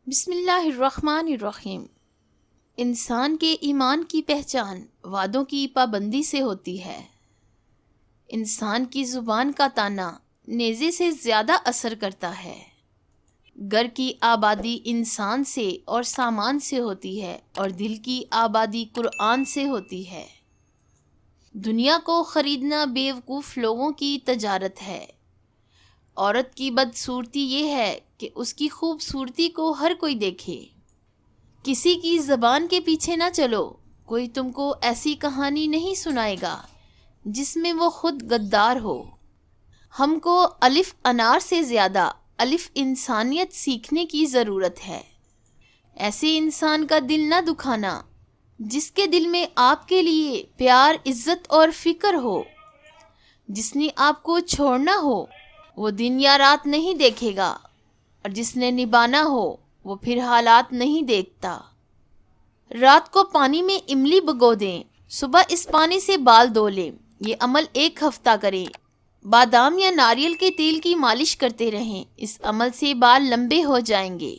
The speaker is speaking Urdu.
بسم اللہ الرحمن الرحیم۔ انسان کے ایمان کی پہچان وعدوں کی پابندی سے ہوتی ہے۔ انسان کی زبان کا تانا نیزے سے زیادہ اثر کرتا ہے۔ گھر کی آبادی انسان سے اور سامان سے ہوتی ہے اور دل کی آبادی قرآن سے ہوتی ہے۔ دنیا کو خریدنا بیوقوف لوگوں کی تجارت ہے۔ عورت کی بدصورتی یہ ہے کہ اس کی خوبصورتی کو ہر کوئی دیکھے۔ کسی کی زبان کے پیچھے نہ چلو، کوئی تم کو ایسی کہانی نہیں سنائے گا جس میں وہ خود غدار ہو۔ ہم کو الف انار سے زیادہ الف انسانیت سیکھنے کی ضرورت ہے۔ ایسے انسان کا دل نہ دکھانا جس کے دل میں آپ کے لیے پیار، عزت اور فکر ہو۔ جس نے آپ کو چھوڑنا ہو وہ دن یا رات نہیں دیکھے گا، اور جس نے نبھانا ہو وہ پھر حالات نہیں دیکھتا۔ رات کو پانی میں املی بھگو دیں، صبح اس پانی سے بال دھو لیں۔ یہ عمل 1 ہفتہ کریں۔ بادام یا ناریل کے تیل کی مالش کرتے رہیں، اس عمل سے بال لمبے ہو جائیں گے۔